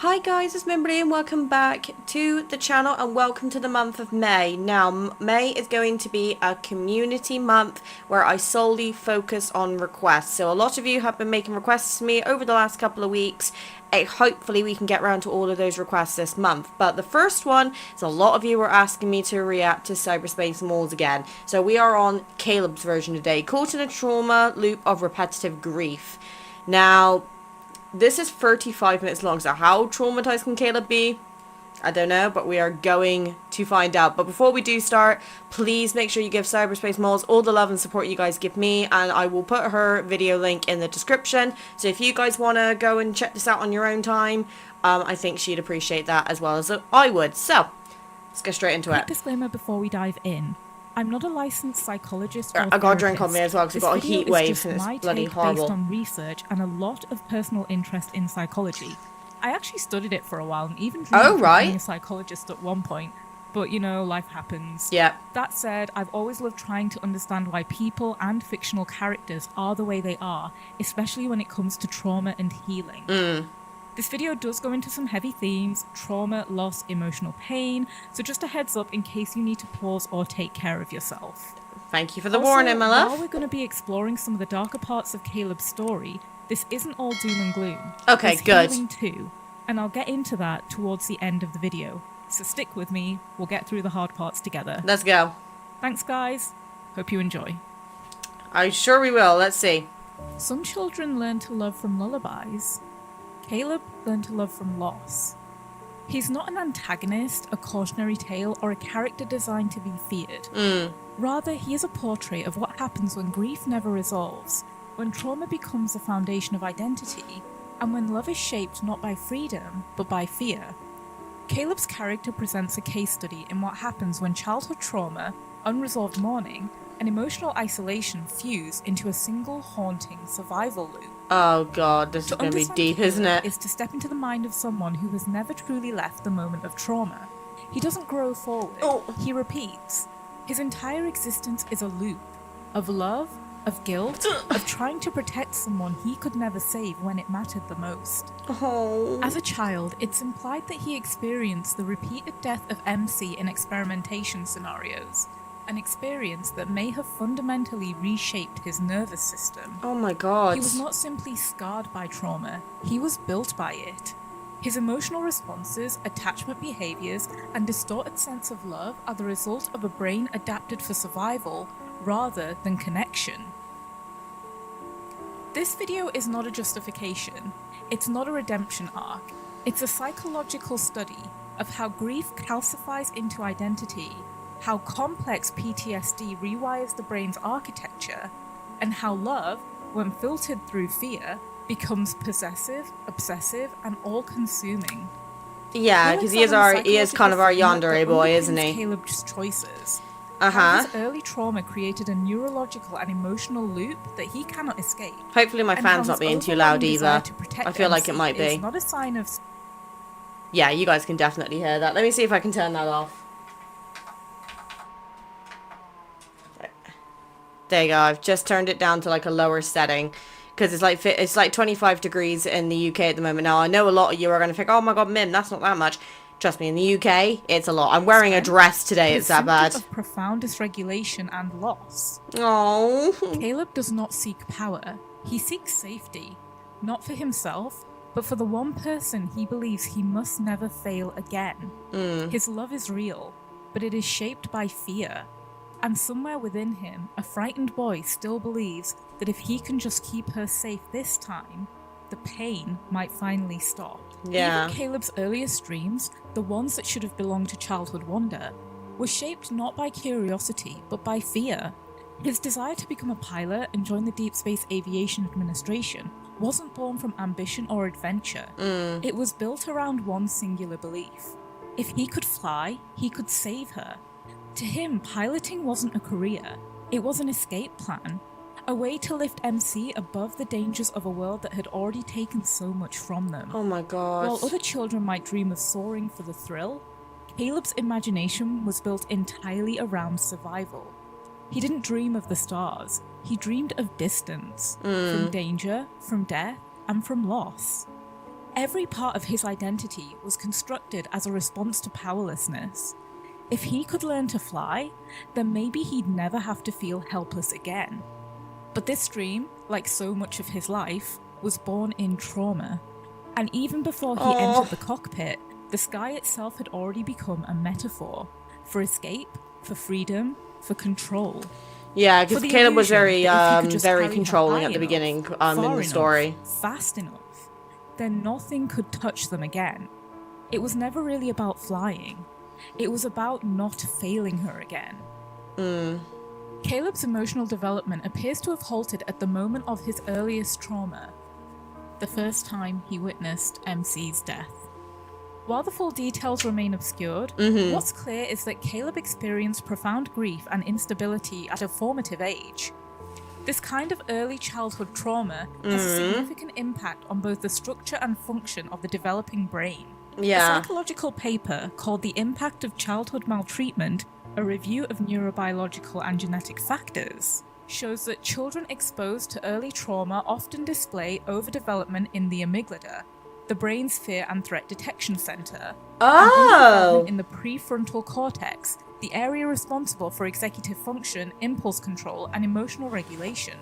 Hi guys, it's Mimberly and welcome back to the channel and welcome to the month of May. Now, May is going to be a community month where I solely focus on requests. So a lot of you have been making requests to me over the last couple of weeks. Hopefully we can get around to all of those requests this month. But the first one is a lot of you were asking me to react to Cyberspace Moles again. So we are on Caleb's version today, caught in a trauma loop of repetitive grief. Now, this is 35 minutes long, so how traumatized can Caleb be? I don't know, but we are going to find out. But before we do start, please make sure you give Cyberspace Moles all the love and support you guys give me, and I will put her video link in the description. So if you guys want to go and check this out on your own time, I think she'd appreciate that as well as I would. So, let's get straight into it. Disclaimer before we dive in. I'm not a licensed psychologist or I got a drink on me as well because we've got a heat wave and it's it's bloody horrible. Based on research and a lot of personal interest in psychology. I actually studied it for a while and even dreamed of being a psychologist at one point. But, you know, life happens. Yeah. That said, I've always loved trying to understand why people and fictional characters are the way they are, especially when it comes to trauma and healing. This video does go into some heavy themes, trauma, loss, emotional pain, so just a heads up in case you need to pause or take care of yourself. Thank you for the warning, my love. While we're going to be exploring some of the darker parts of Caleb's story, this isn't all doom and gloom. Okay, good. There's healing too, and I'll get into that towards the end of the video. So stick with me, we'll get through the hard parts together. Let's go. Thanks guys, hope you enjoy. I'm sure we will, let's see. Some children learn to love from lullabies. Caleb learned to love from loss. He's not an antagonist, a cautionary tale, or a character designed to be feared. Rather, he is a portrait of what happens when grief never resolves, when trauma becomes the foundation of identity, and when love is shaped not by freedom, but by fear. Caleb's character presents a case study in what happens when childhood trauma, unresolved mourning, and emotional isolation fuse into a single haunting survival loop. Oh god, this is going to be deep, isn't it? Is to step into the mind of someone who has never truly left the moment of trauma. He doesn't grow forward, he repeats. His entire existence is a loop of love, of guilt, of trying to protect someone he could never save when it mattered the most. As a child, it's implied that he experienced the repeated death of MC in experimentation scenarios. An experience that may have fundamentally reshaped his nervous system. Oh my god. He was not simply scarred by trauma, he was built by it. His emotional responses, attachment behaviors, and distorted sense of love are the result of a brain adapted for survival rather than connection. This video is not a justification, it's not a redemption arc, it's a psychological study of how grief calcifies into identity, how complex PTSD rewires the brain's architecture, and how love, when filtered through fear, becomes possessive, obsessive, and all-consuming. Yeah, because he is kind of our yandere boy, isn't he? Caleb's choices. His early trauma created a neurological and emotional loop that he cannot escape. Hopefully my fan's not being too loud either. I feel like it might be. It's not a sign of... Yeah, you guys can definitely hear that. Let me see if I can turn that off. There you go, I've just turned it down to like a lower setting because it's like 25 degrees in the UK at the moment. Now I know a lot of you are going to think, oh my god, Mim, that's not that much. Trust me, in the UK it's a lot. I'm wearing a dress today, it's that bad. Of profound dysregulation and loss. Oh. Caleb does not seek power, he seeks safety, not for himself, but for the one person he believes he must never fail again. His love is real, but it is shaped by fear. And somewhere within him, a frightened boy still believes that if he can just keep her safe this time, the pain might finally stop. Yeah. Even Caleb's earliest dreams, the ones that should have belonged to childhood wonder, were shaped not by curiosity, but by fear. His desire to become a pilot and join the Deepspace Aviation Administration wasn't born from ambition or adventure. It was built around one singular belief. If he could fly, he could save her. To him, piloting wasn't a career, it was an escape plan, a way to lift MC above the dangers of a world that had already taken so much from them. Oh my god. While other children might dream of soaring for the thrill, Caleb's imagination was built entirely around survival. He didn't dream of the stars, he dreamed of distance, from danger, from death, and from loss. Every part of his identity was constructed as a response to powerlessness. If he could learn to fly, then maybe he'd never have to feel helpless again. But this dream, like so much of his life, was born in trauma. And even before he entered the cockpit, the sky itself had already become a metaphor for escape, for freedom, for control. Yeah, because Caleb was very very controlling at the beginning in the story. Fast enough, then nothing could touch them again. It was never really about flying. It was about not failing her again. Caleb's emotional development appears to have halted at the moment of his earliest trauma, the first time he witnessed MC's death. While the full details remain obscured, what's clear is that Caleb experienced profound grief and instability at a formative age. This kind of early childhood trauma has a significant impact on both the structure and function of the developing brain. Yeah. A psychological paper called The Impact of Childhood Maltreatment, a review of neurobiological and genetic factors, shows that children exposed to early trauma often display overdevelopment in the amygdala, the brain's fear and threat detection center, and underdevelopment in the prefrontal cortex, the area responsible for executive function, impulse control, and emotional regulation.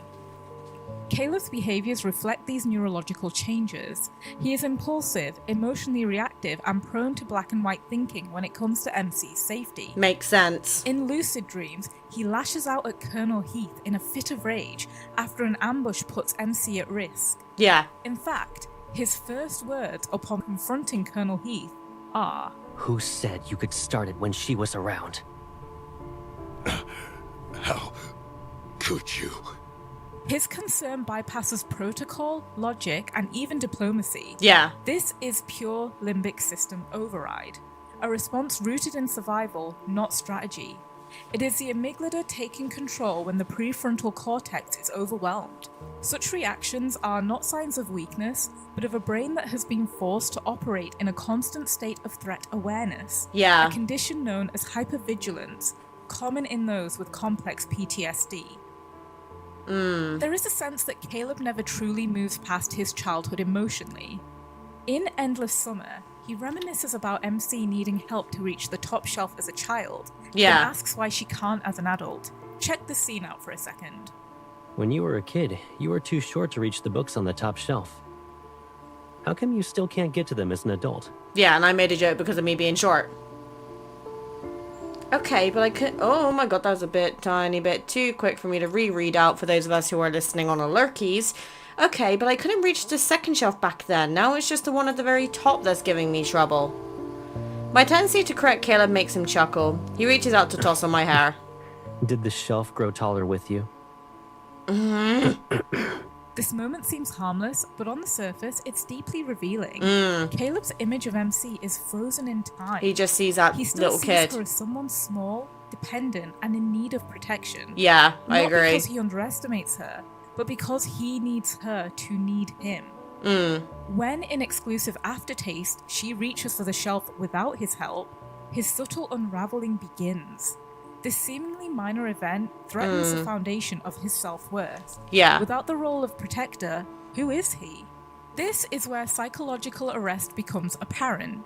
Caleb's behaviors reflect these neurological changes. He is impulsive, emotionally reactive, and prone to black and white thinking when it comes to MC's safety. Makes sense. In lucid dreams, he lashes out at Colonel Heath in a fit of rage after an ambush puts MC at risk. Yeah. In fact, his first words upon confronting Colonel Heath are, "Who said you could start it when she was around?" How could you? His concern bypasses protocol, logic, and even diplomacy. Yeah. This is pure limbic system override, a response rooted in survival, not strategy. It is the amygdala taking control when the prefrontal cortex is overwhelmed. Such reactions are not signs of weakness, but of a brain that has been forced to operate in a constant state of threat awareness. Yeah. A condition known as hypervigilance, common in those with complex PTSD. There is a sense that Caleb never truly moves past his childhood emotionally. In Endless Summer, he reminisces about MC needing help to reach the top shelf as a child, and asks why she can't as an adult. Check this scene out for a second. When you were a kid, you were too short to reach the books on the top shelf. How come you still can't get to them as an adult? Yeah, and I made a joke because of me being short. Okay, but I could... Oh my god, that was a tiny bit too quick for me to reread out for those of us who are listening on Alerkies. Okay, but I couldn't reach the second shelf back then. Now it's just the one at the very top that's giving me trouble. My tendency to correct Caleb makes him chuckle. He reaches out to toss on my hair. Did the shelf grow taller with you? This moment seems harmless, but on the surface, it's deeply revealing. Caleb's image of MC is frozen in time. He just sees that He still little sees kid. her as someone small, dependent, and in need of protection. Yeah, I Not agree. because he underestimates her, but because he needs her to need him. When, in exclusive aftertaste, she reaches for the shelf without his help, his subtle unraveling begins. This seemingly minor event threatens the foundation of his self-worth. Yeah. Without the role of protector, who is he? This is where psychological arrest becomes apparent.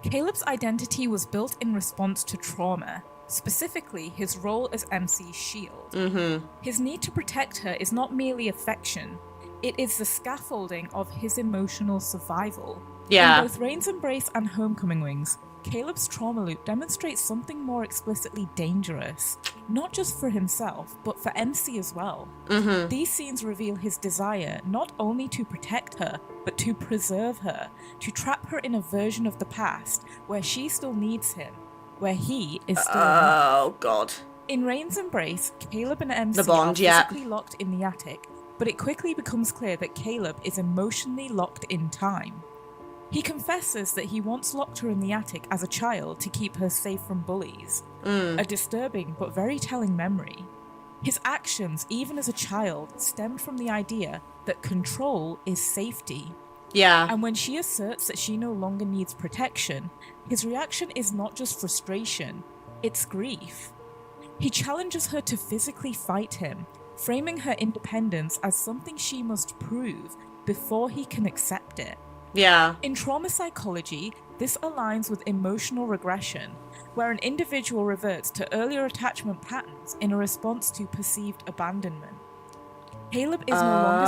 Caleb's identity was built in response to trauma, specifically his role as MC's shield. His need to protect her is not merely affection, it is the scaffolding of his emotional survival. Yeah. In both Rain's Embrace and Homecoming Wings, Caleb's trauma loop demonstrates something more explicitly dangerous, not just for himself, but for MC as well. These scenes reveal his desire not only to protect her, but to preserve her, to trap her in a version of the past where she still needs him, where he is still not. Oh god. In Rain's Embrace, Caleb and MC The bond, are yeah. physically locked in the attic, but it quickly becomes clear that Caleb is emotionally locked in time. He confesses that he once locked her in the attic as a child to keep her safe from bullies, a disturbing but very telling memory. His actions, even as a child, stemmed from the idea that control is safety. Yeah. And when she asserts that she no longer needs protection, his reaction is not just frustration, it's grief. He challenges her to physically fight him, framing her independence as something she must prove before he can accept it. Yeah. In trauma psychology, this aligns with emotional regression, where an individual reverts to earlier attachment patterns in a response to perceived abandonment. Caleb is no longer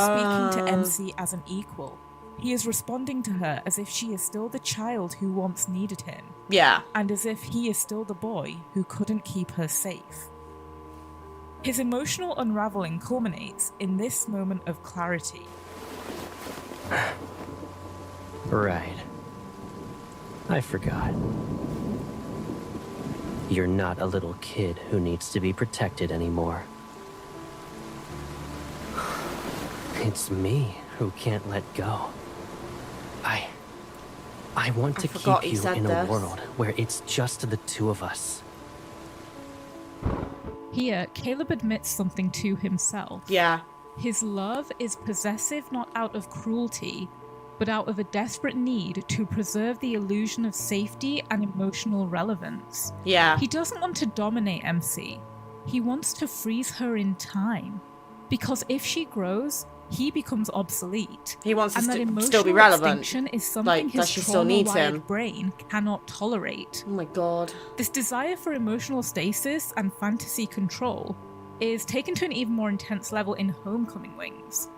speaking to MC as an equal. He is responding to her as if she is still the child who once needed him, Yeah. and as if he is still the boy who couldn't keep her safe. His emotional unraveling culminates in this moment of clarity. Right. I forgot. You're not a little kid who needs to be protected anymore. It's me who can't let go. I want to forgot keep he you said in a this. world where it's just the two of us. Here, Caleb admits something to himself. Yeah. His love is possessive not out of cruelty, but out of a desperate need to preserve the illusion of safety and emotional relevance. Yeah. He doesn't want to dominate MC. He wants to freeze her in time. Because if she grows, he becomes obsolete. He wants to and that still emotional be relevant. extinction is something Like, does his she still need trauma-wired him? brain cannot tolerate. Oh my god. This desire for emotional stasis and fantasy control is taken to an even more intense level in Homecoming Wings.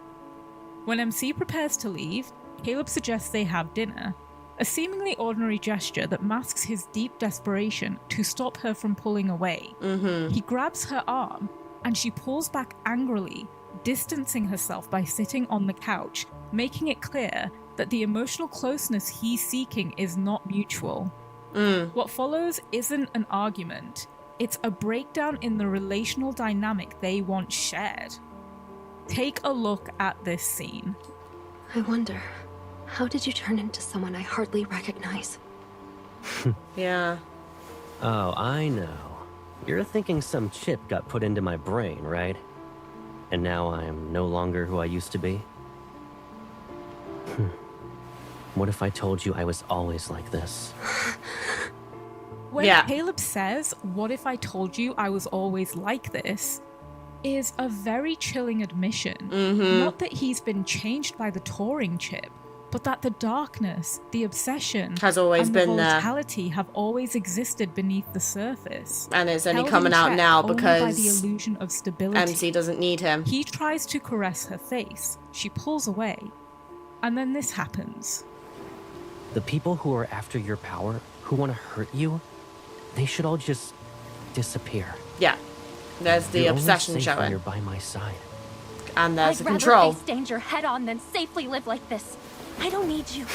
When MC prepares to leave, Caleb suggests they have dinner, a seemingly ordinary gesture that masks his deep desperation to stop her from pulling away. He grabs her arm, and she pulls back angrily, distancing herself by sitting on the couch, making it clear that the emotional closeness he's seeking is not mutual. What follows isn't an argument, it's a breakdown in the relational dynamic they once shared. Take a look at this scene. I wonder, how did you turn into someone I hardly recognize? Yeah. Oh, I know. You're thinking some chip got put into my brain, right? And now I'm no longer who I used to be? What if I told you I was always like this? When Yeah. Caleb says, "What if I told you I was always like this?" is a very chilling admission. Not that he's been changed by the Turing chip, but that the darkness, the obsession, Has always and been the there. volatility have always existed beneath the surface. And it's only held coming in out check now only by the because illusion of stability. MC doesn't need him. He tries to caress her face. She pulls away. And then this happens. The people who are after your power, who want to hurt you, they should all just disappear. Yeah. There's the You're only obsession safe when showing. you're by my side. And there's the I'd rather control. face danger head on than safely live like this. I don't need you.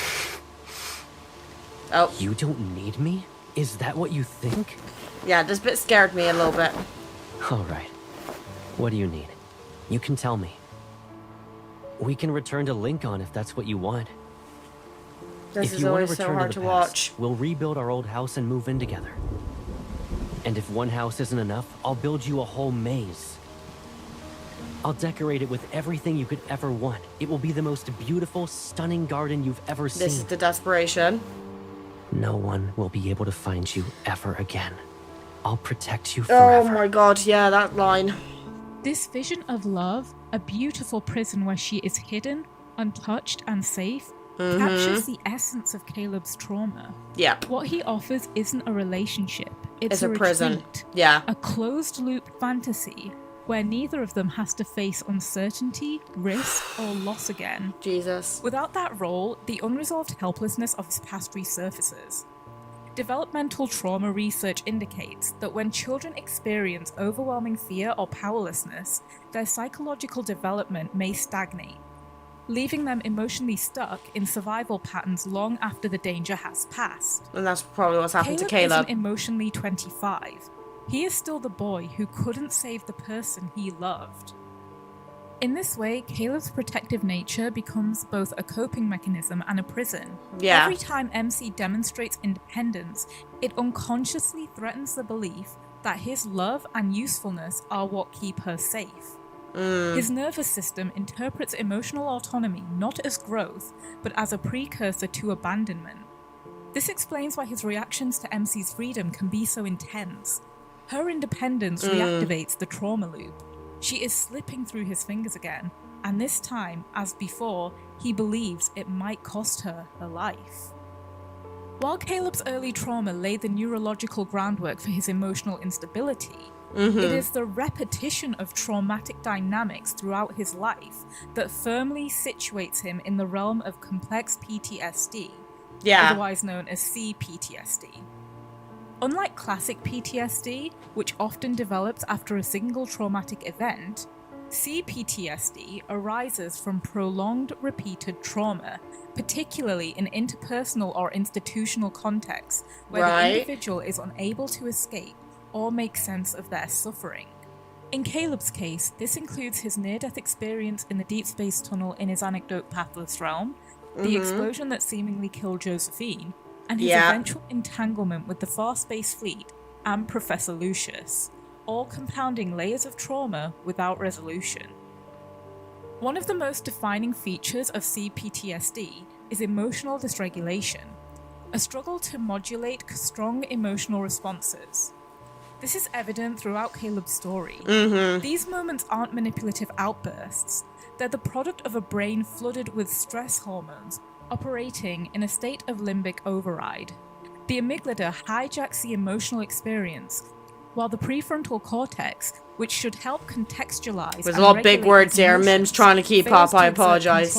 Oh. You don't need me? Is that what you think? Yeah, this bit scared me a little bit. All right. What do you need? You can tell me. We can return to Lincoln if that's what you want. This If is you want always to so return hard to to the past, watch. we'll rebuild our old house and move in together. And if one house isn't enough, I'll build you a whole maze. I'll decorate it with everything you could ever want. It will be the most beautiful, stunning garden you've ever seen. This is the desperation. No one will be able to find you ever again. I'll protect you Oh forever. my god, yeah, that line. This vision of love, a beautiful prison where she is hidden, untouched, and safe, captures the essence of Caleb's trauma. Yeah. What he offers isn't a relationship, It's it's a prison. retreat, Yeah. a closed-loop fantasy where neither of them has to face uncertainty, risk, or loss again. Jesus. Without that role, the unresolved helplessness of his past resurfaces. Developmental trauma research indicates that when children experience overwhelming fear or powerlessness, their psychological development may stagnate, leaving them emotionally stuck in survival patterns long after the danger has passed. And that's probably what's happened to Caleb Caleb. isn't emotionally 25. He is still the boy who couldn't save the person he loved. In this way, Caleb's protective nature becomes both a coping mechanism and a prison. Yeah. Every time MC demonstrates independence, it unconsciously threatens the belief that his love and usefulness are what keep her safe. His nervous system interprets emotional autonomy not as growth, but as a precursor to abandonment. This explains why his reactions to MC's freedom can be so intense. Her independence reactivates the trauma loop. She is slipping through his fingers again, and this time, as before, he believes it might cost her her life. While Caleb's early trauma laid the neurological groundwork for his emotional instability, it is the repetition of traumatic dynamics throughout his life that firmly situates him in the realm of complex PTSD, otherwise known as CPTSD. Unlike classic PTSD, which often develops after a single traumatic event, CPTSD arises from prolonged repeated trauma, particularly in interpersonal or institutional contexts where the individual is unable to escape or make sense of their suffering. In Caleb's case, this includes his near-death experience in the Deepspace tunnel in his anecdote Pathless Realm, the explosion that seemingly killed Josephine, and his eventual entanglement with the Far Space Fleet and Professor Lucius, all compounding layers of trauma without resolution. One of the most defining features of CPTSD is emotional dysregulation, a struggle to modulate strong emotional responses. This is evident throughout Caleb's story. These moments aren't manipulative outbursts, they're the product of a brain flooded with stress hormones, operating in a state of limbic override. The amygdala hijacks the emotional experience, while the prefrontal cortex, which should help contextualize There's a lot of big words here. Mim's trying to keep up, I apologize.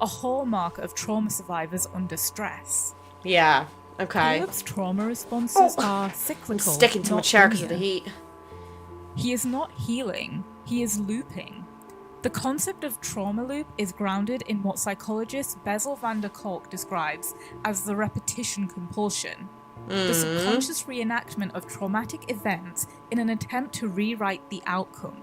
A hallmark of trauma survivors under stress. Yeah, okay. Caleb's trauma responses are cyclical. I'm sticking to my chair because of the heat. He is not healing, he is looping. The concept of trauma loop is grounded in what psychologist Bessel van der Kolk describes as the repetition compulsion, the subconscious reenactment of traumatic events in an attempt to rewrite the outcome.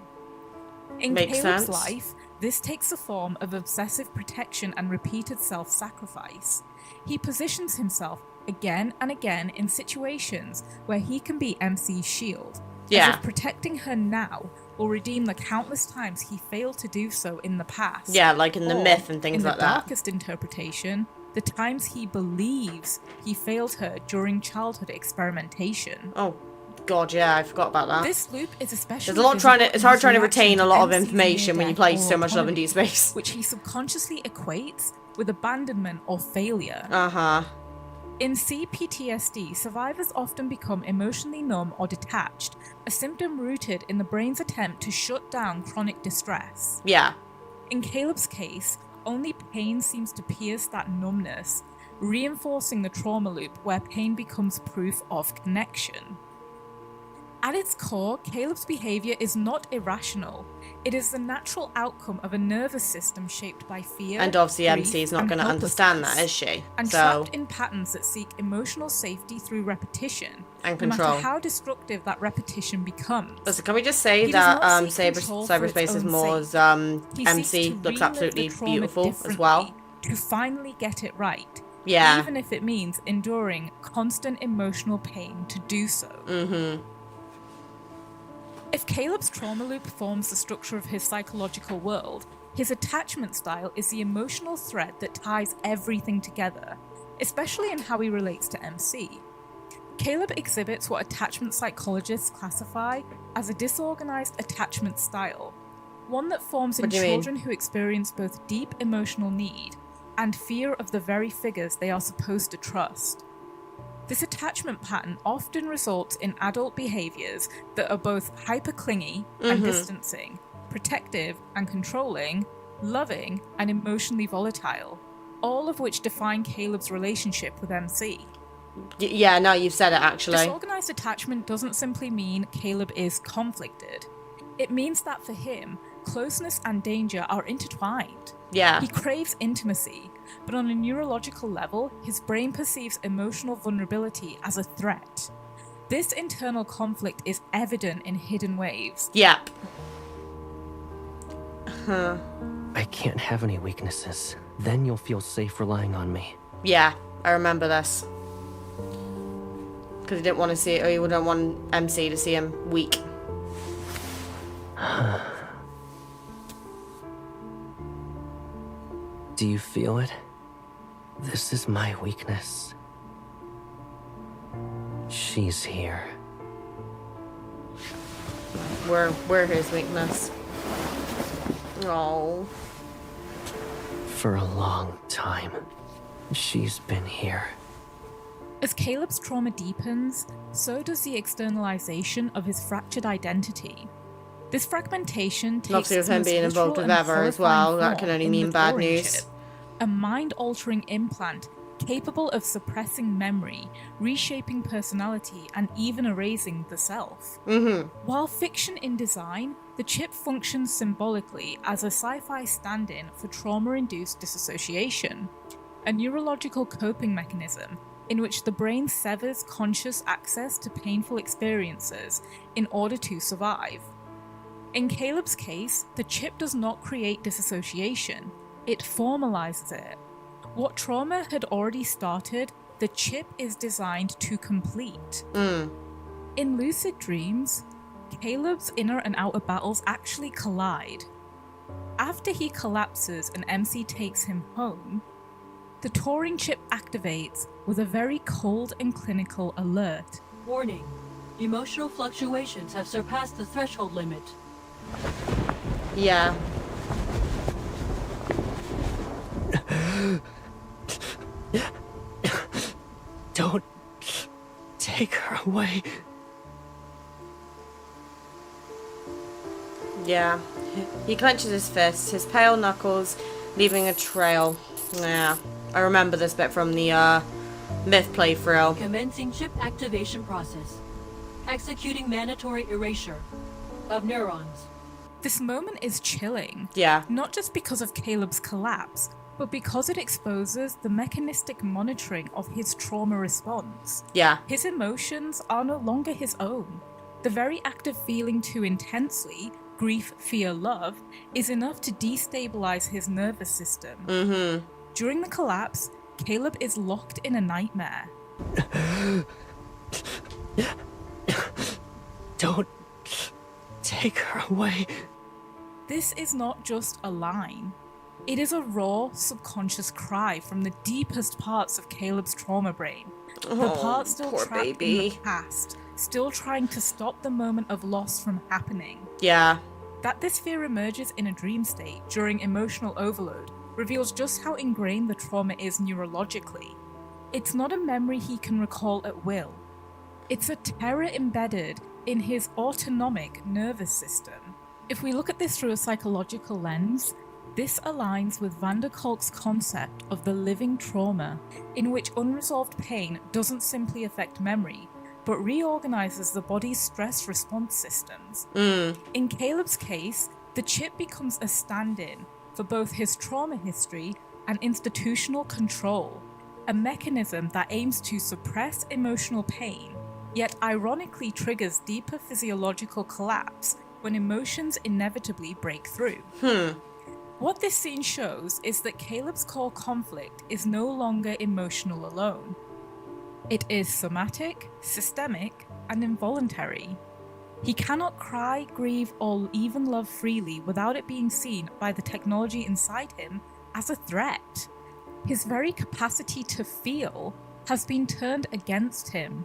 In Caleb's life, this takes the form of obsessive protection and repeated self-sacrifice. He positions himself again and again in situations where he can be MC's shield, as if protecting her now will redeem the countless times he failed to do so in the past. Yeah, like in the myth and things like that. In the darkest interpretation, the times he believes he failed her during childhood experimentation. Oh, God, yeah, I forgot about that. This loop is especially There's a lot it's hard trying to retain a lot of information when you play so much Love and Deepspace. Which he subconsciously equates with abandonment or failure. In CPTSD, survivors often become emotionally numb or detached, a symptom rooted in the brain's attempt to shut down chronic distress. Yeah. In Caleb's case, only pain seems to pierce that numbness, reinforcing the trauma loop where pain becomes proof of connection. At its core, Caleb's behavior is not irrational. It is the natural outcome of a nervous system shaped by fear. And obviously MC is not going to understand that, is she? And trapped in patterns that seek emotional safety through repetition. And control. No matter how destructive that repetition becomes. Listen, can we just say that Cyberspace's Moore's MC looks absolutely beautiful as well? To finally get it right. Yeah. Even if it means enduring constant emotional pain to do so. If Caleb's trauma loop forms the structure of his psychological world, his attachment style is the emotional thread that ties everything together, especially in how he relates to MC. Caleb exhibits what attachment psychologists classify as a disorganized attachment style, one that forms in children who experience both deep emotional need and fear of the very figures they are supposed to trust. This attachment pattern often results in adult behaviors that are both hyper-clingy and distancing, protective and controlling, loving and emotionally volatile, all of which define Caleb's relationship with MC. Yeah, no, you've said it actually. Disorganized attachment doesn't simply mean Caleb is conflicted. It means that for him, closeness and danger are intertwined. Yeah. He craves intimacy, but on a neurological level, his brain perceives emotional vulnerability as a threat. This internal conflict is evident in hidden ways. Yep. I can't have any weaknesses. Then you'll feel safe relying on me. Yeah, I remember this. Because he didn't want to see it, or he wouldn't want MC to see him weak. Do you feel it? This is my weakness. She's here. We're his weakness. Oh. For a long time, she's been here. As Caleb's trauma deepens, so does the externalization of his fractured identity. This fragmentation takes Obviously with its him most being involved literal with and Ever as well, horrifying that can form only in mean the bad Turing news. chip, a mind-altering implant capable of suppressing memory, reshaping personality, and even erasing the self. While fiction in design, the chip functions symbolically as a sci-fi stand-in for trauma-induced dissociation, a neurological coping mechanism in which the brain severs conscious access to painful experiences in order to survive. In Caleb's case, the chip does not create dissociation, it formalizes it. What trauma had already started, the chip is designed to complete. In lucid dreams, Caleb's inner and outer battles actually collide. After he collapses and MC takes him home, the Turing chip activates with a very cold and clinical alert. Warning. Emotional fluctuations have surpassed the threshold limit. Yeah. Don't take her away. Yeah. He clenches his fists, his pale knuckles leaving a trail. Yeah. I remember this bit from the Myth playthrough. Commencing chip activation process. Executing mandatory erasure of neurons. This moment is chilling. Yeah. Not just because of Caleb's collapse, but because it exposes the mechanistic monitoring of his trauma response. Yeah. His emotions are no longer his own. The very act of feeling too intensely, grief, fear, love, is enough to destabilize his nervous system. During the collapse, Caleb is locked in a nightmare. Don't take her away. This is not just a line. It is a raw, subconscious cry from the deepest parts of Caleb's trauma brain. The part still poor trapped in baby. the past, still trying to stop the moment of loss from happening. Yeah. That this fear emerges in a dream state during emotional overload reveals just how ingrained the trauma is neurologically. It's not a memory he can recall at will. It's a terror embedded in his autonomic nervous system. If we look at this through a psychological lens, this aligns with van der Kolk's concept of the living trauma, in which unresolved pain doesn't simply affect memory, but reorganizes the body's stress response systems. In Caleb's case, the chip becomes a stand-in for both his trauma history and institutional control, a mechanism that aims to suppress emotional pain, yet ironically triggers deeper physiological collapse when emotions inevitably break through. What this scene shows is that Caleb's core conflict is no longer emotional alone. It is somatic, systemic, and involuntary. He cannot cry, grieve, or even love freely without it being seen by the technology inside him as a threat. His very capacity to feel has been turned against him.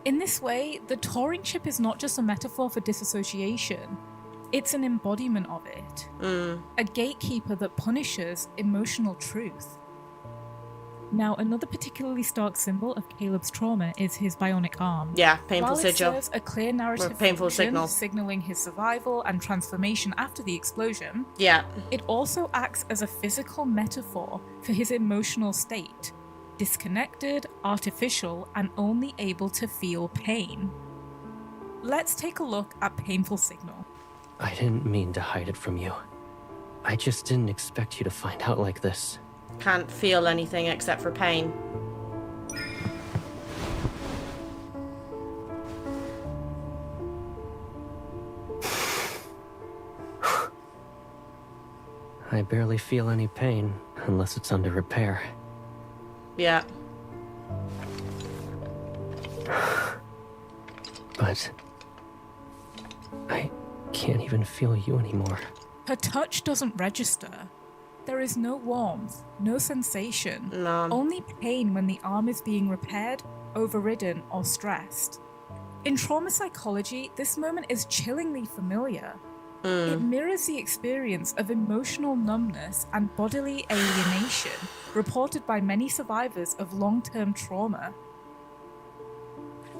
In this way, the Turing chip is not just a metaphor for disassociation, it's an embodiment of it. A gatekeeper that punishes emotional truth. Now, another particularly stark symbol of Caleb's trauma is his bionic arm. Yeah, painful While sigil. it serves a clear narrative Painful function, signal. signaling his survival and transformation after the explosion, Yeah. it also acts as a physical metaphor for his emotional state. Disconnected, artificial, and only able to feel pain. Let's take a look at Painful Signal. I didn't mean to hide it from you. I just didn't expect you to find out like this. Can't feel anything except for pain. I barely feel any pain unless it's under repair. Yeah. But I can't even feel you anymore. Her touch doesn't register. There is no warmth, no sensation, No. only pain when the arm is being repaired, overridden, or stressed. In trauma psychology, this moment is chillingly familiar. It mirrors the experience of emotional numbness and bodily alienation reported by many survivors of long-term trauma.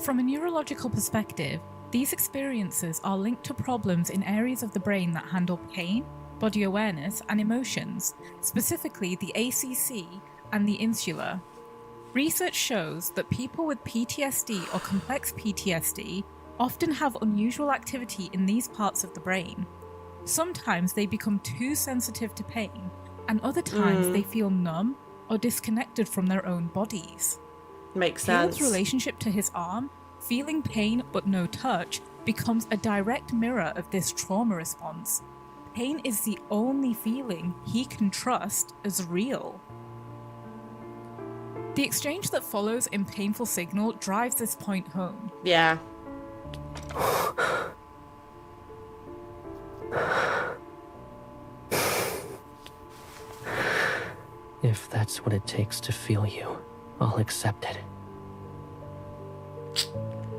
From a neurological perspective, these experiences are linked to problems in areas of the brain that handle pain, body awareness, and emotions, specifically the ACC and the insula. Research shows that people with PTSD or complex PTSD often have unusual activity in these parts of the brain. Sometimes they become too sensitive to pain, and other times they feel numb or disconnected from their own bodies. Makes Caleb's sense. relationship to his arm, feeling pain but no touch, becomes a direct mirror of this trauma response. Pain is the only feeling he can trust as real. The exchange that follows in Painful Signal drives this point home. Yeah. If that's what it takes to feel you, I'll accept it.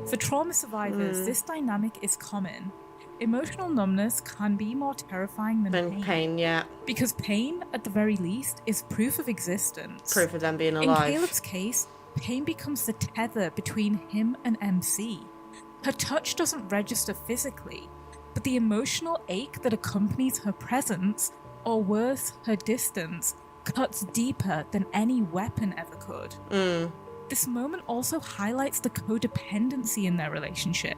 For trauma survivors, this dynamic is common. Emotional numbness can be more terrifying than And pain, yeah. because pain, at the very least, is proof of existence. Proof of them being In alive. Caleb's case, pain becomes the tether between him and MC. Her touch doesn't register physically, but the emotional ache that accompanies her presence, or worse, her distance, cuts deeper than any weapon ever could. This moment also highlights the codependency in their relationship.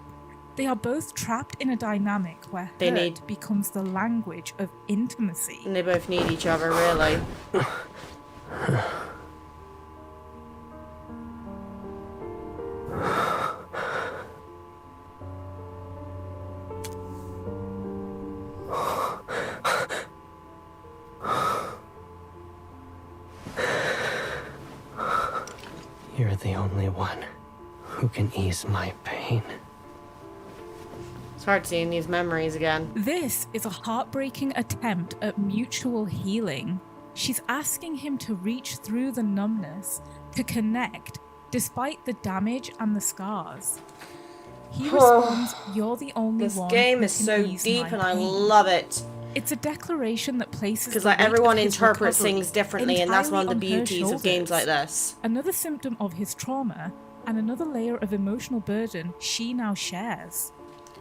They are both trapped in a dynamic where They hurt need- becomes the language of intimacy. And they both need each other, really. You're the only one who can ease my pain. It's hard seeing these memories again. This is a heartbreaking attempt at mutual healing. She's asking him to reach through the numbness, to connect, despite the damage and the scars. He responds, "You're the only This one game who is can so ease deep my and I pain." love it. It's a declaration that places Because the like weight everyone of his interprets recovery things differently, and that's one of the entirely on her beauties of games like shoulders. this. Another symptom of his trauma, and another layer of emotional burden she now shares.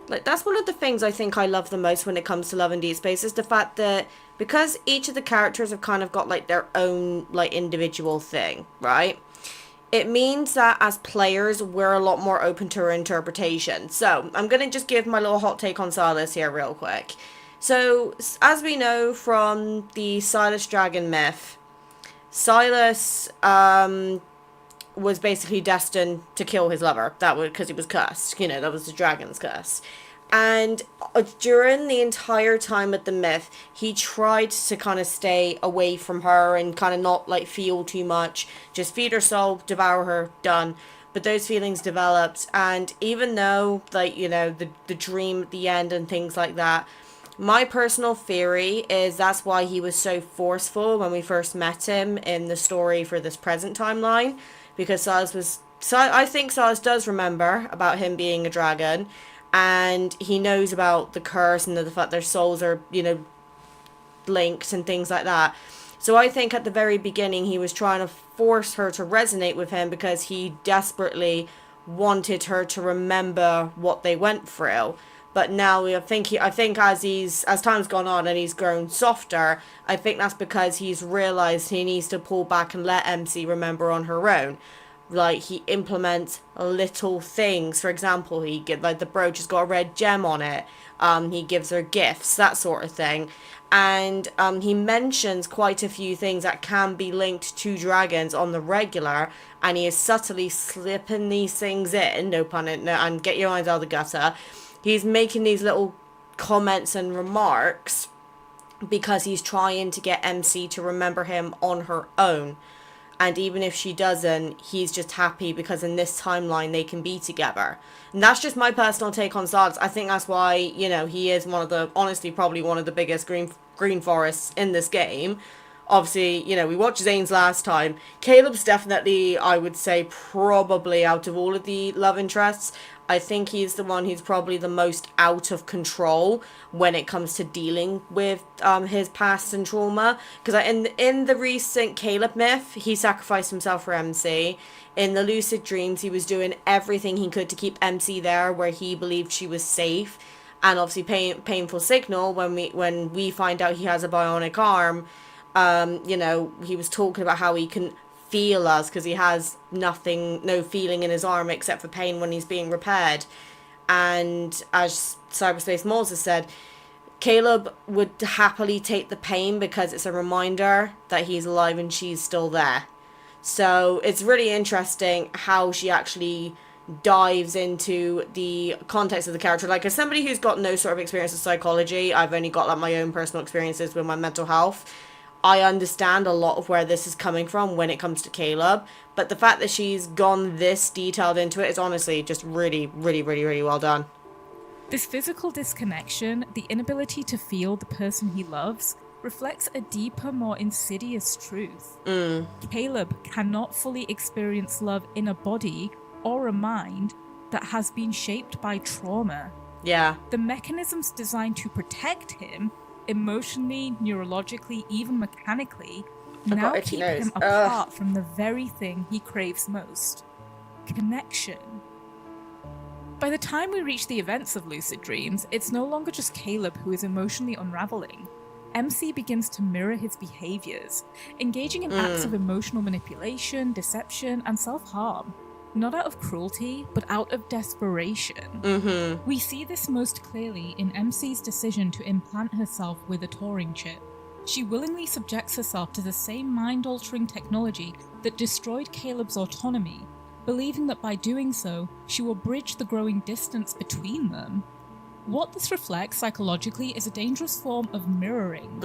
Like that's one of the things I think I love the most when it comes to Love and Deepspace is the fact that because each of the characters have kind of got like their own like individual thing, right? It means that as players we're a lot more open to our interpretation. So I'm gonna just give my little hot take on Silas here real quick. So as we know from the Silas Dragon myth, Silas was basically destined to kill his lover. That was because he was cursed. You know, that was the dragon's curse. And during the entire time of the myth, he tried to kind of stay away from her and kind of not like feel too much. Just feed her soul, devour her, done. But those feelings developed, and even though like, you know, the dream at the end and things like that, my personal theory is that's why he was so forceful when we first met him in the story for this present timeline. Because I think Silas does remember about him being a dragon, and he knows about the curse and the fact their souls are, you know, linked and things like that. So I think at the very beginning he was trying to force her to resonate with him because he desperately wanted her to remember what they went through. But now I think as time's gone on and he's grown softer, I think that's because he's realized he needs to pull back and let MC remember on her own. Like he implements little things. For example, he get like the brooch has got a red gem on it. He gives her gifts, that sort of thing. And he mentions quite a few things that can be linked to dragons on the regular, and he is subtly slipping these things in, no pun intended, and get your eyes out of the gutter. He's making these little comments and remarks because he's trying to get MC to remember him on her own. And even if she doesn't, he's just happy because in this timeline they can be together. And that's just my personal take on Silas. I think that's why, you know, he is honestly probably one of the biggest green forests in this game. obviously, you know, we watched Zane's last time. Caleb's definitely, I would say, probably out of all of the love interests, I think he's the one who's probably the most out of control when it comes to dealing with his past and trauma. Because in the recent Caleb myth, he sacrificed himself for MC. In the lucid dreams, he was doing everything he could to keep MC there where he believed she was safe. And obviously, painful signal when we find out he has a bionic arm. You know, he was talking about how he can feel us because he has no feeling in his arm except for pain when he's being repaired. And as Cyberspace Moses said, Caleb would happily take the pain because it's a reminder that he's alive and she's still there. So it's really interesting how she actually dives into the context of the character. Like, as somebody who's got no sort of experience with psychology, I've only got like my own personal experiences with my mental health. I understand a lot of where this is coming from when it comes to Caleb, but the fact that she's gone this detailed into it is honestly just really, really, really, really well done. This physical disconnection, the inability to feel the person he loves, reflects a deeper, more insidious truth. Caleb cannot fully experience love in a body or a mind that has been shaped by trauma. Yeah. The mechanisms designed to protect him emotionally, neurologically, even mechanically, now keep him apart from the very thing he craves most: connection. By the time we reach the events of lucid dreams, it's no longer just Caleb who is emotionally unraveling. MC begins to mirror his behaviors, engaging in acts of emotional manipulation, deception, and self-harm. Not out of cruelty, but out of desperation. We see this most clearly in MC's decision to implant herself with a Turing chip. She willingly subjects herself to the same mind-altering technology that destroyed Caleb's autonomy, believing that by doing so, she will bridge the growing distance between them. What this reflects psychologically is a dangerous form of mirroring,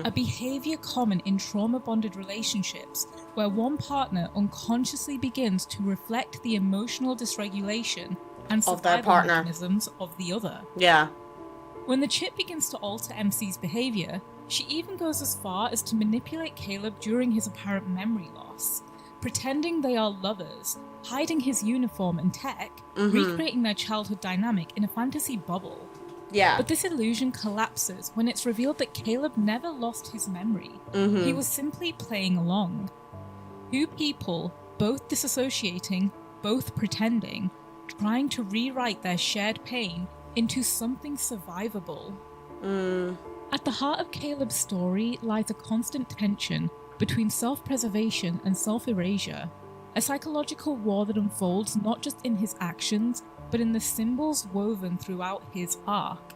a behavior common in trauma-bonded relationships, where one partner unconsciously begins to reflect the emotional dysregulation and survival mechanisms of the other. Yeah. When the chip begins to alter MC's behavior, she even goes as far as to manipulate Caleb during his apparent memory loss, pretending they are lovers, hiding his uniform and tech, recreating their childhood dynamic in a fantasy bubble. Yeah. But this illusion collapses when it's revealed that Caleb never lost his memory. He was simply playing along. Two people, both disassociating, both pretending, trying to rewrite their shared pain into something survivable. At the heart of Caleb's story lies a constant tension between self-preservation and self-erasure, a psychological war that unfolds not just in his actions, but in the symbols woven throughout his arc.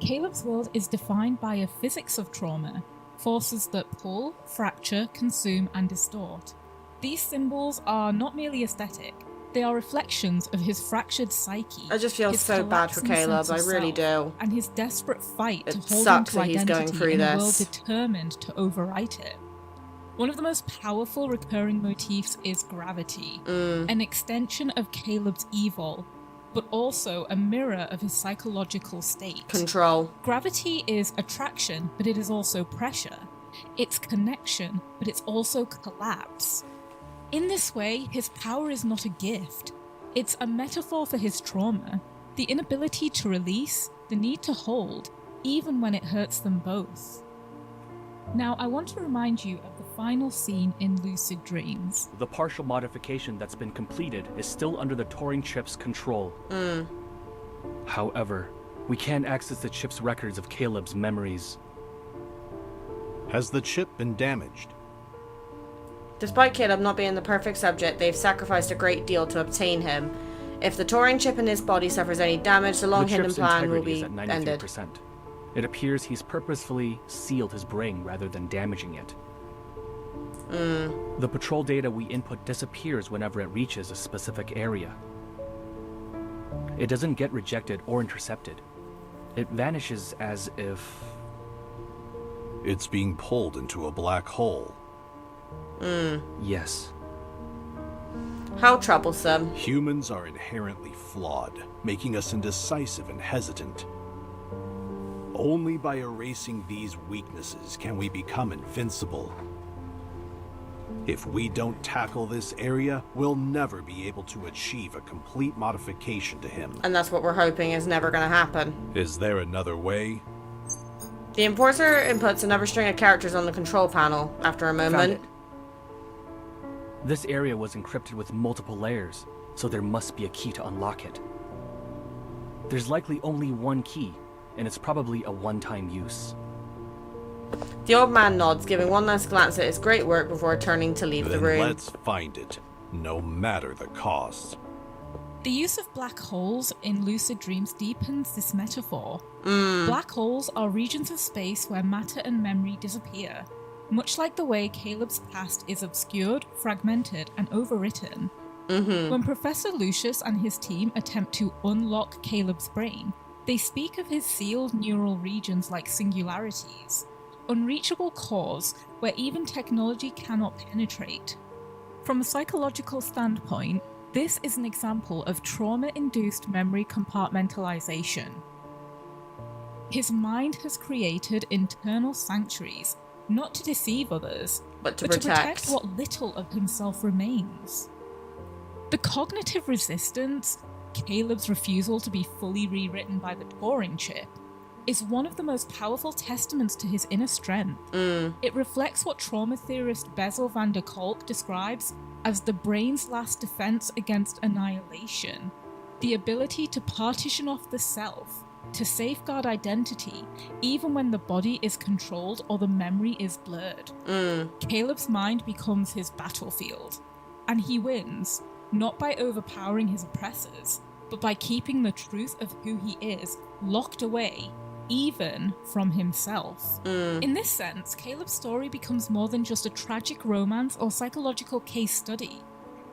Caleb's world is defined by a physics of trauma, forces that pull, fracture, consume, and distort. These symbols are not merely aesthetic, they are reflections of his fractured psyche. I just feel so bad for Caleb, I really do. And his desperate fight to hold sucks on to that he's going identity through in a this. world determined to overwrite it. One of the most powerful recurring motifs is gravity, an extension of Caleb's evil, but also a mirror of his psychological state. Control. Gravity is attraction, but it is also pressure. It's connection, but it's also collapse. In this way, his power is not a gift. It's a metaphor for his trauma, the inability to release, the need to hold, even when it hurts them both. Now, I want to remind you of the final scene in Lucid Dreams. The partial modification that's been completed is still under the Turing chip's control. However, we can't access the chip's records of Caleb's memories. Has the chip been damaged? Despite Caleb not being the perfect subject, they've sacrificed a great deal to obtain him. If the Turing chip in his body suffers any damage, the long-hidden plan will be ended. It appears he's purposefully sealed his brain rather than damaging it. The patrol data we input disappears whenever it reaches a specific area. It doesn't get rejected or intercepted. It vanishes as if... It's being pulled into a black hole. Yes. How troublesome. Humans are inherently flawed, making us indecisive and hesitant. Only by erasing these weaknesses can we become invincible. If we don't tackle this area, we'll never be able to achieve a complete modification to him. And that's what we're hoping is never going to happen. Is there another way? The Enforcer inputs another string of characters on the control panel after a Found moment. it. This area was encrypted with multiple layers, so there must be a key to unlock it. There's likely only one key, and it's probably a one-time use. The old man nods, giving one last glance at his great work before turning to leave the Then room. let's find it, no matter the cost. The use of black holes in lucid dreams deepens this metaphor. Black holes are regions of space where matter and memory disappear, much like the way Caleb's past is obscured, fragmented, and overwritten. When Professor Lucius and his team attempt to unlock Caleb's brain, they speak of his sealed neural regions like singularities, unreachable cores where even technology cannot penetrate. From a psychological standpoint, this is an example of trauma-induced memory compartmentalization. His mind has created internal sanctuaries, not to deceive others, But to to protect. protect what little of himself remains. The cognitive resistance, Caleb's refusal to be fully rewritten by the Turing chip, is one of the most powerful testaments to his inner strength. It reflects what trauma theorist Bessel van der Kolk describes as the brain's last defense against annihilation, the ability to partition off the self, to safeguard identity, even when the body is controlled or the memory is blurred. Caleb's mind becomes his battlefield, and he wins, not by overpowering his oppressors, but by keeping the truth of who he is locked away, even from himself. In this sense, Caleb's story becomes more than just a tragic romance or psychological case study.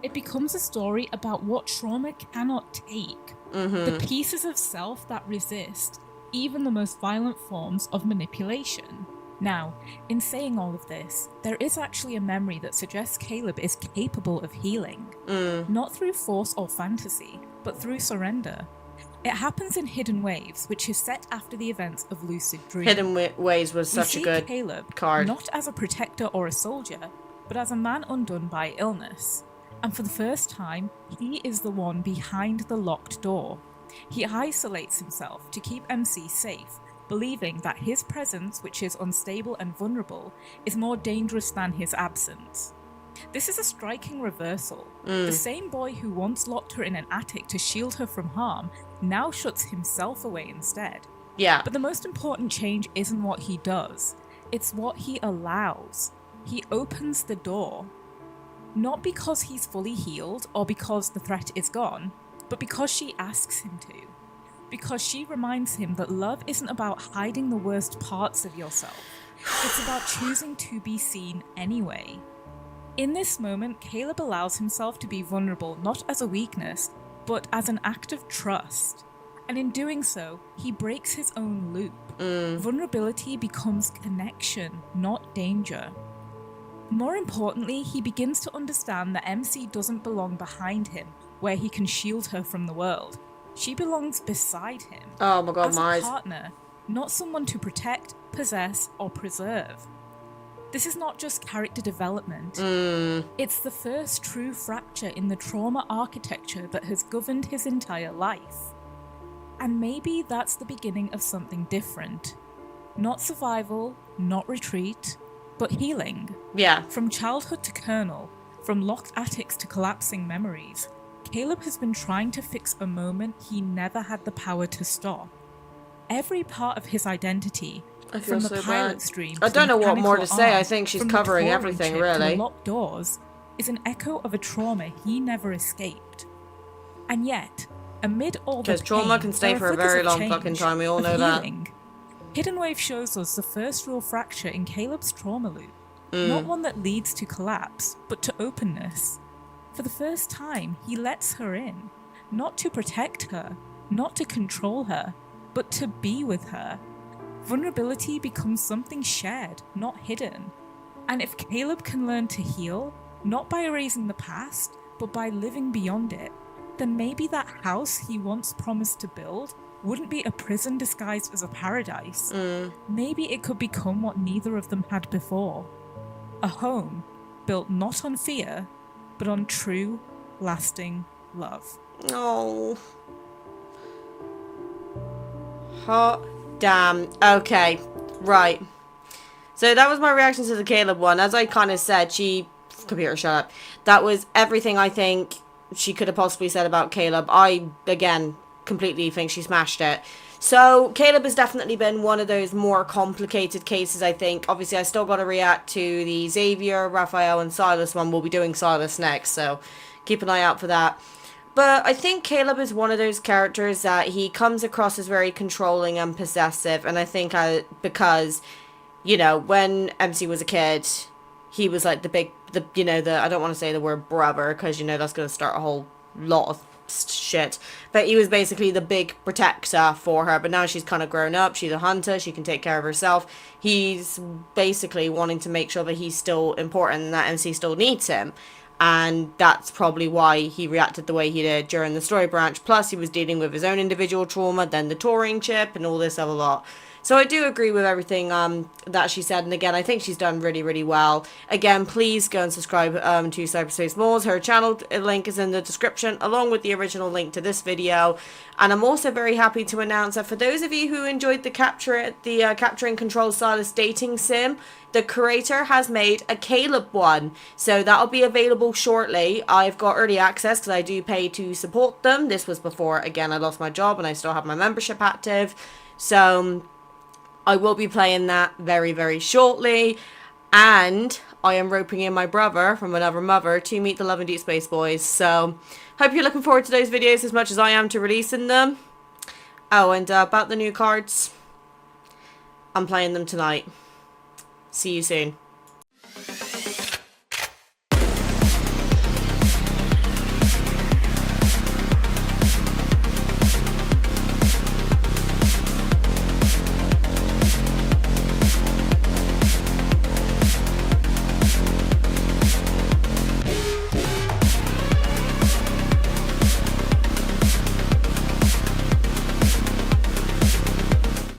It becomes a story about what trauma cannot take, the pieces of self that resist even the most violent forms of manipulation. Now, in saying all of this, there is actually a memory that suggests Caleb is capable of healing, not through force or fantasy, but through surrender. It happens in Hidden Waves, which is set after the events of Lucid Dream. Hidden Ways was We such a see good Caleb card. not as a protector or a soldier, but as a man undone by illness. And for the first time, he is the one behind the locked door. He isolates himself to keep MC safe, believing that his presence, which is unstable and vulnerable, is more dangerous than his absence. This is a striking reversal. The same boy who once locked her in an attic to shield her from harm now shuts himself away instead. Yeah. But the most important change isn't what he does, it's what he allows. He opens the door. Not because he's fully healed or because the threat is gone, but because she asks him to. Because she reminds him that love isn't about hiding the worst parts of yourself. It's about choosing to be seen anyway. In this moment, Caleb allows himself to be vulnerable not as a weakness, but as an act of trust. And in doing so, he breaks his own loop. Vulnerability becomes connection, not danger. More importantly, he begins to understand that MC doesn't belong behind him, where he can shield her from the world. She belongs beside him. Oh my god, as my a eyes. partner, not someone to protect, possess, or preserve. This is not just character development. It's the first true fracture in the trauma architecture that has governed his entire life. And maybe that's the beginning of something different. Not survival, not retreat, but healing. Yeah. From childhood to kernel, from locked attics to collapsing memories, Caleb has been trying to fix a moment he never had the power to stop. Every part of his identity, I feel from the so pilot bad. stream I to don't the know what more to mechanical say. I arm, think she's from the covering Turing everything, chip to really. the locked doors, is an echo of a trauma he never escaped. And yet, amid all the Because trauma pain, can stay there are for a flickers very of long change, fucking time, we all of know that. healing. Hidden Wave shows us the first real fracture in Caleb's trauma loop. Not one that leads to collapse, but to openness. For the first time, he lets her in. Not to protect her, not to control her, but to be with her. Vulnerability becomes something shared, not hidden. And if Caleb can learn to heal, not by erasing the past, but by living beyond it, then maybe that house he once promised to build wouldn't be a prison disguised as a paradise. Maybe it could become what neither of them had before. A home, built not on fear, but on true, lasting love. Oh. Hot damn. Okay. Right. So that was my reaction to the Caleb one. As I kind of said, computer, shut up. That was everything I think she could have possibly said about Caleb. I, again, completely think she smashed it. So, Caleb has definitely been one of those more complicated cases, I think. Obviously, I still got to react to the Xavier, Raphael, and Silas one. We'll be doing Silas next, so keep an eye out for that. But I think Caleb is one of those characters that he comes across as very controlling and possessive. And I think because, you know, when MC was a kid, he was like I don't want to say the word brother, because, you know, that's going to start a whole lot of shit. But he was basically the big protector for her. But now she's kind of grown up. She's a hunter. She can take care of herself. He's basically wanting to make sure that he's still important and that MC still needs him. And that's probably why he reacted the way he did during the story branch. Plus, he was dealing with his own individual trauma, then the touring chip, and all this other lot. So I do agree with everything that she said. And again, I think she's done really, really well. Again, please go and subscribe to Cyberspace Malls. Her channel link is in the description, along with the original link to this video. And I'm also very happy to announce that for those of you who enjoyed the Capture and Control Silas dating sim, the creator has made a Caleb one. So that'll be available shortly. I've got early access because I do pay to support them. This was before, again, I lost my job and I still have my membership active. So I will be playing that very, very shortly. And I am roping in my brother from another mother to meet the Love and Deepspace boys. So hope you're looking forward to those videos as much as I am to releasing them. Oh, and about the new cards, I'm playing them tonight. See you soon.